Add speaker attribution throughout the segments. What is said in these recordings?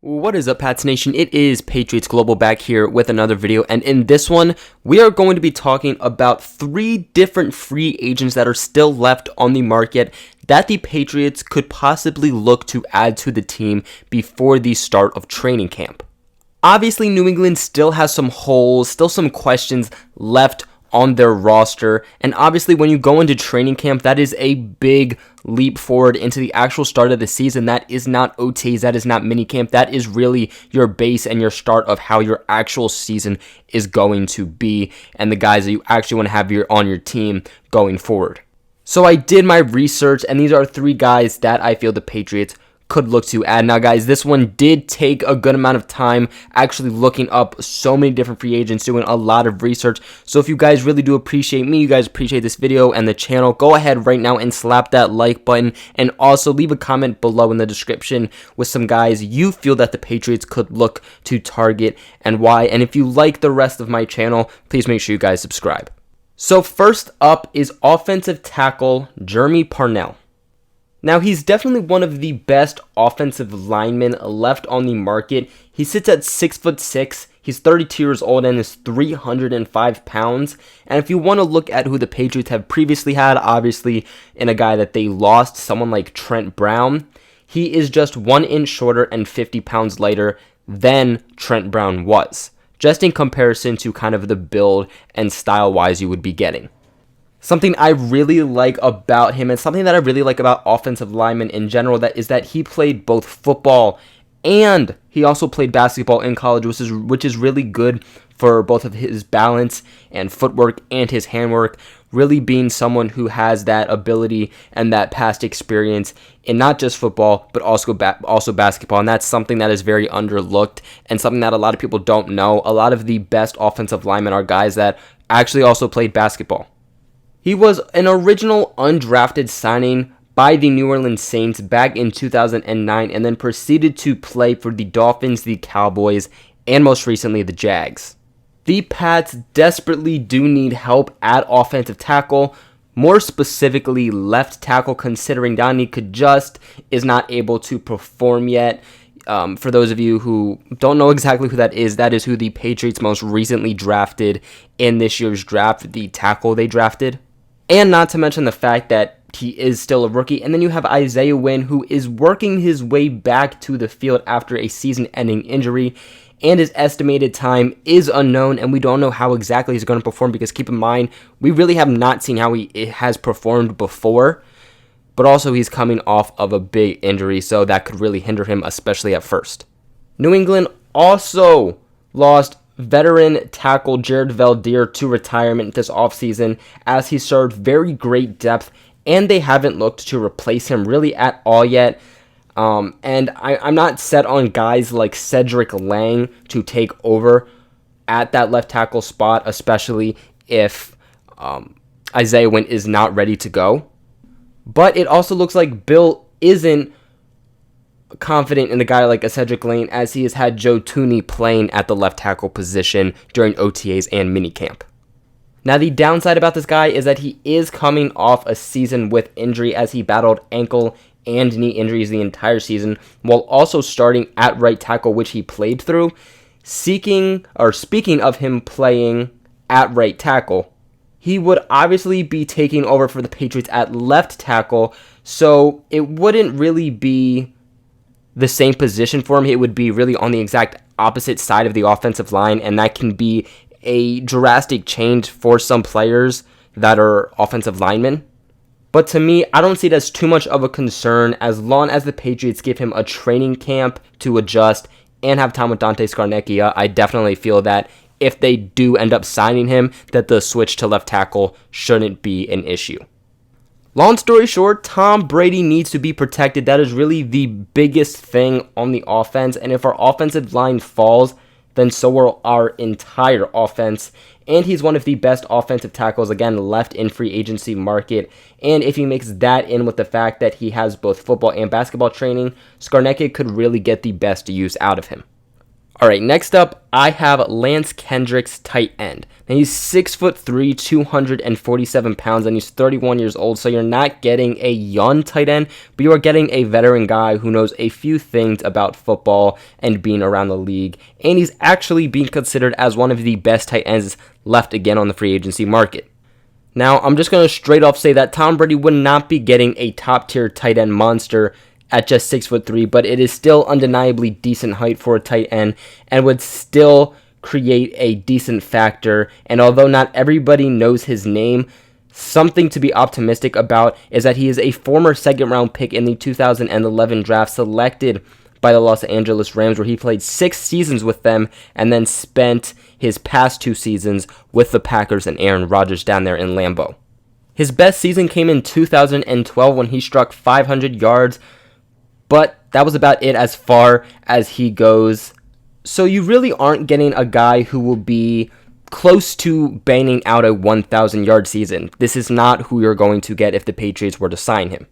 Speaker 1: What is up, Pats Nation? It is Patriots Global back here with another video, and in this one, we are going to be talking about 3 different free agents that are still left on the market that the Patriots could possibly look to add to the team before the start of training camp. Obviously, New England still has some holes, still some questions left on their roster, and obviously when you go into training camp, that is a big leap forward into the actual start of the season. That is not OTs, that is not minicamp, that is really your base and your start of how your actual season is going to be, and the guys that you actually want to have on your team going forward. So I did my research, and these are 3 guys that I feel the Patriots could look to add. Now guys, this one did take a good amount of time actually looking up so many different free agents, doing a lot of research. So if you guys really do appreciate me, you guys appreciate this video and the channel, go ahead right now and slap that like button, and also leave a comment below in the description with some guys you feel that the Patriots could look to target and why. And if you like the rest of my channel, please make sure you guys subscribe. So first up is offensive tackle Jeremy Parnell. Now, he's definitely one of the best offensive linemen left on the market. He sits at 6'6". He's 32 years old and is 305 pounds. And if you want to look at who the Patriots have previously had, obviously in a guy that they lost, someone like Trent Brown, he is just 1 inch shorter and 50 pounds lighter than Trent Brown was, just in comparison to kind of the build and style-wise you would be getting. Something I really like about him, and something that I really like about offensive linemen in general, is that he played both football and he also played basketball in college, which is really good for both of his balance and footwork and his handwork, really being someone who has that ability and that past experience in not just football, but also basketball. And that's something that is very underlooked and something that a lot of people don't know. A lot of the best offensive linemen are guys that actually also played basketball. He was an original undrafted signing by the New Orleans Saints back in 2009 and then proceeded to play for the Dolphins, the Cowboys, and most recently the Jags. The Pats desperately do need help at offensive tackle, more specifically left tackle, considering Dominique just is not able to perform yet. For those of you who don't know exactly who that is who the Patriots most recently drafted in this year's draft, the tackle they drafted. And not to mention the fact that he is still a rookie. And then you have Isaiah Wynn, who is working his way back to the field after a season-ending injury. And his estimated time is unknown, and we don't know how exactly he's going to perform, because keep in mind, we really have not seen how he has performed before. But also, he's coming off of a big injury, so that could really hinder him, especially at first. New England also lost veteran tackle Jared Veldheer to retirement this offseason, as he served very great depth, and they haven't looked to replace him really at all yet. And I'm not set on guys like Cedric Lang to take over at that left tackle spot, especially if Isaiah Wynn is not ready to go. But it also looks like Bill isn't confident in a guy like a Cedric Lang, as he has had Joe Thuney playing at the left tackle position during OTAs and minicamp. Now, the downside about this guy is that he is coming off a season with injury, as he battled ankle and knee injuries the entire season, while also starting at right tackle, which he played through. Speaking of him playing at right tackle, he would obviously be taking over for the Patriots at left tackle, so it wouldn't really be the same position for him. It would be really on the exact opposite side of the offensive line, and that can be a drastic change for some players that are offensive linemen. But to me, I don't see it as too much of a concern as long as the Patriots give him a training camp to adjust and have time with Dante Scarnecchia. I definitely feel that if they do end up signing him, that the switch to left tackle shouldn't be an issue. Long story short, Tom Brady needs to be protected. That is really the biggest thing on the offense. And if our offensive line falls, then so will our entire offense. And he's one of the best offensive tackles, again, left in free agency market. And if he makes that in with the fact that he has both football and basketball training, Scarnecchia could really get the best use out of him. All right, next up, I have Lance Kendricks, tight end. Now, he's 6'3", 247 pounds, and he's 31 years old, so you're not getting a young tight end, but you are getting a veteran guy who knows a few things about football and being around the league, and he's actually being considered as one of the best tight ends left again on the free agency market. Now, I'm just going to straight off say that Tom Brady would not be getting a top-tier tight end monster at just 6'3", but it is still undeniably decent height for a tight end and would still create a decent factor. And although not everybody knows his name, something to be optimistic about is that he is a former second-round pick in the 2011 draft, selected by the Los Angeles Rams, where he played 6 seasons with them and then spent his past 2 seasons with the Packers and Aaron Rodgers down there in Lambeau. His best season came in 2012 when he struck 500 yards, but that was about it as far as he goes. So you really aren't getting a guy who will be close to banging out a 1,000-yard season. This is not who you're going to get if the Patriots were to sign him.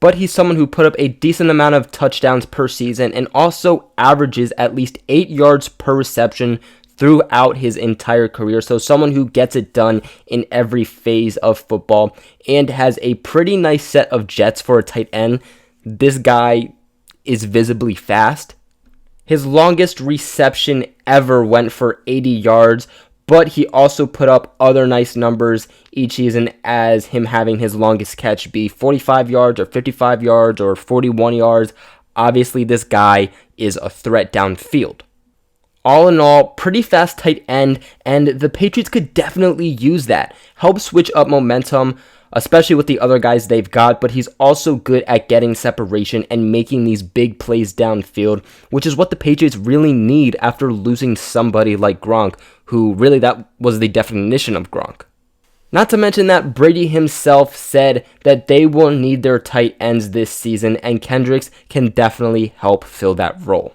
Speaker 1: But he's someone who put up a decent amount of touchdowns per season and also averages at least 8 yards per reception throughout his entire career. So someone who gets it done in every phase of football and has a pretty nice set of jets for a tight end. This guy is visibly fast. His longest reception ever went for 80 yards, but he also put up other nice numbers each season, as him having his longest catch be 45 yards or 55 yards or 41 yards. Obviously, this guy is a threat downfield. All in all, pretty fast tight end, and the Patriots could definitely use that. Help switch up momentum, especially with the other guys they've got, but he's also good at getting separation and making these big plays downfield, which is what the Patriots really need after losing somebody like Gronk, who really that was the definition of Gronk. Not to mention that Brady himself said that they will need their tight ends this season, and Kendricks can definitely help fill that role.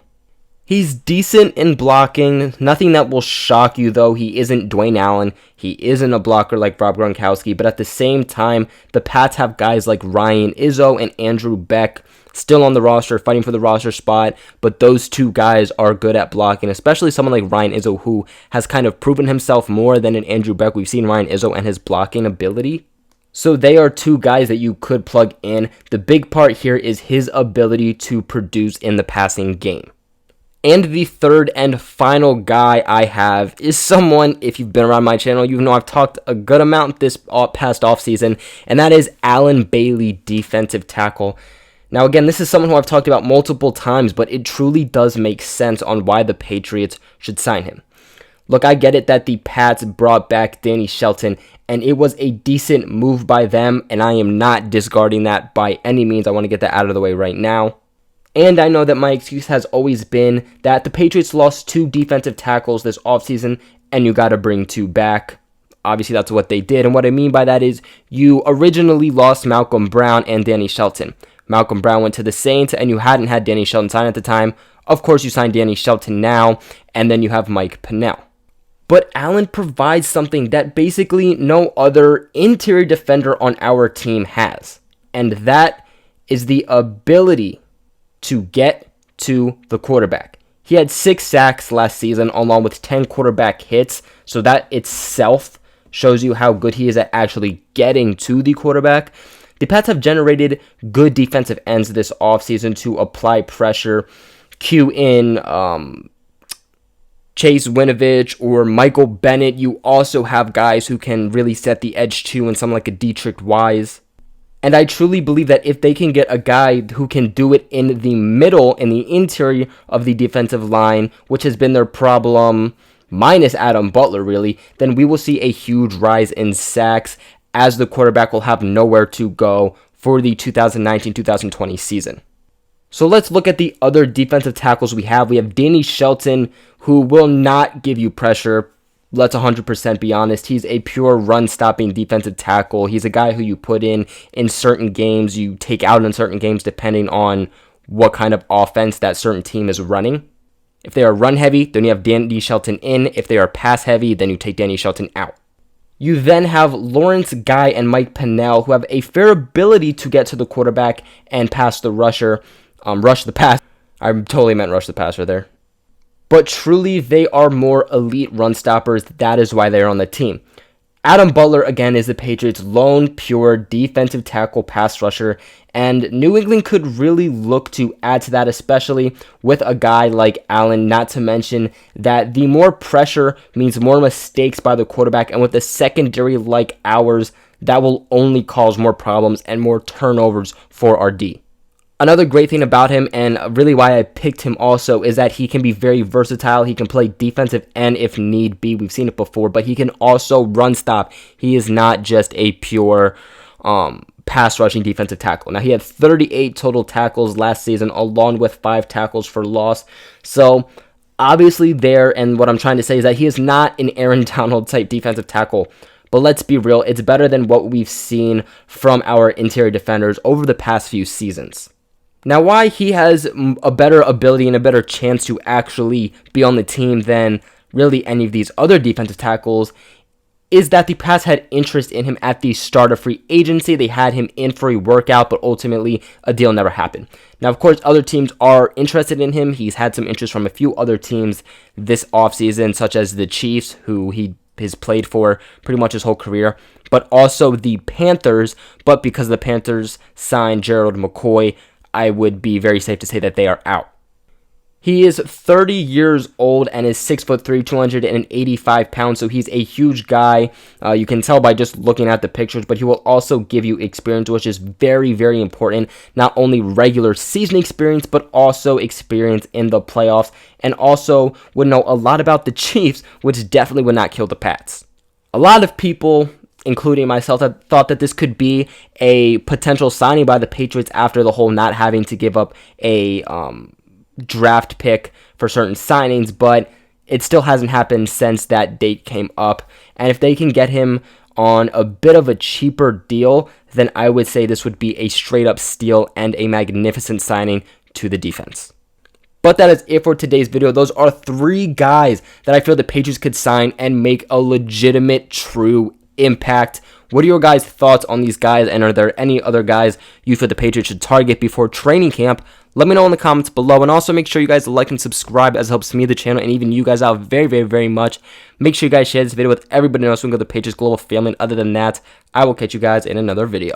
Speaker 1: He's decent in blocking, nothing that will shock you though. He isn't Dwayne Allen, he isn't a blocker like Rob Gronkowski, but at the same time, the Pats have guys like Ryan Izzo and Andrew Beck still on the roster, fighting for the roster spot, but those two guys are good at blocking, especially someone like Ryan Izzo, who has kind of proven himself more than an Andrew Beck. We've seen Ryan Izzo and his blocking ability. So they are two guys that you could plug in. The big part here is his ability to produce in the passing game. And the third and final guy I have is someone, if you've been around my channel, you know I've talked a good amount this past offseason, and that is Allen Bailey, defensive tackle. Now again, this is someone who I've talked about multiple times, but it truly does make sense on why the Patriots should sign him. Look, I get it that the Pats brought back Danny Shelton, and it was a decent move by them, and I am not discarding that by any means. I want to get that out of the way right now. And I know that my excuse has always been that the Patriots lost 2 defensive tackles this offseason, and you got to bring 2 back. Obviously, that's what they did. And what I mean by that is you originally lost Malcolm Brown and Danny Shelton. Malcolm Brown went to the Saints, and you hadn't had Danny Shelton signed at the time. Of course, you signed Danny Shelton now, and then you have Mike Parnell. But Allen provides something that basically no other interior defender on our team has. And that is the ability to get to the quarterback. He had 6 sacks last season along with 10 quarterback hits, so that itself shows you how good he is at actually getting to the quarterback. The Pats have generated good defensive ends this offseason to apply pressure. Cue in Chase Winovich or Michael Bennett. You also have guys who can really set the edge too, and someone like a Dietrich Wise. And I truly believe that if they can get a guy who can do it in the middle, in the interior of the defensive line, which has been their problem, minus Adam Butler really, then we will see a huge rise in sacks, as the quarterback will have nowhere to go for the 2019-2020 season. So let's look at the other defensive tackles we have. We have Danny Shelton, who will not give you pressure. Let's 100% be honest. He's a pure run-stopping defensive tackle. He's a guy who you put in certain games, you take out in certain games, depending on what kind of offense that certain team is running. If they are run-heavy, then you have Danny Shelton in. If they are pass-heavy, then you take Danny Shelton out. You then have Lawrence Guy and Mike Parnell, who have a fair ability to get to the quarterback and pass the rusher. Rush the pass. I totally meant rush the passer there. but truly they are more elite run stoppers. That is why they're on the team. Adam Butler, again, is the Patriots' lone pure defensive tackle pass rusher, and New England could really look to add to that, especially with a guy like Allen, not to mention that the more pressure means more mistakes by the quarterback, and with a secondary like ours, that will only cause more problems and more turnovers for our D. Another great thing about him, and really why I picked him also, is that he can be very versatile. He can play defensive end if need be. We've seen it before, but he can also run stop. He is not just a pure pass rushing defensive tackle. Now, he had 38 total tackles last season, along with 5 tackles for loss. So, obviously there, and what I'm trying to say is that he is not an Aaron Donald type defensive tackle. But let's be real, it's better than what we've seen from our interior defenders over the past few seasons. Now, why he has a better ability and a better chance to actually be on the team than really any of these other defensive tackles is that the Pats had interest in him at the start of free agency. They had him in for a workout, but ultimately a deal never happened. Now, of course, other teams are interested in him. He's had some interest from a few other teams this offseason, such as the Chiefs, who he has played for pretty much his whole career, but also the Panthers. But because the Panthers signed Gerald McCoy, I would be very safe to say that they are out. He is 30 years old and is 6'3", 285 pounds, so he's a huge guy. You can tell by just looking at the pictures, but he will also give you experience, which is very, very important. Not only regular season experience, but also experience in the playoffs, and also would know a lot about the Chiefs, which definitely would not kill the Pats. A lot of people, including myself, that thought that this could be a potential signing by the Patriots after the whole not having to give up a draft pick for certain signings, but it still hasn't happened since that date came up. And if they can get him on a bit of a cheaper deal, then I would say this would be a straight up steal and a magnificent signing to the defense. But that is it for today's video. Those are 3 guys that I feel the Patriots could sign and make a legitimate, true impact. What are your guys' thoughts on these guys, and are there any other guys you feel the Patriots should target before training camp? Let me know in the comments below, and also make sure you guys like and subscribe, as it helps me, the channel, and even you guys out very, very, very much. Make sure you guys share this video with everybody else who can go to the Patriots Global family, and other than that, I will catch you guys in another video.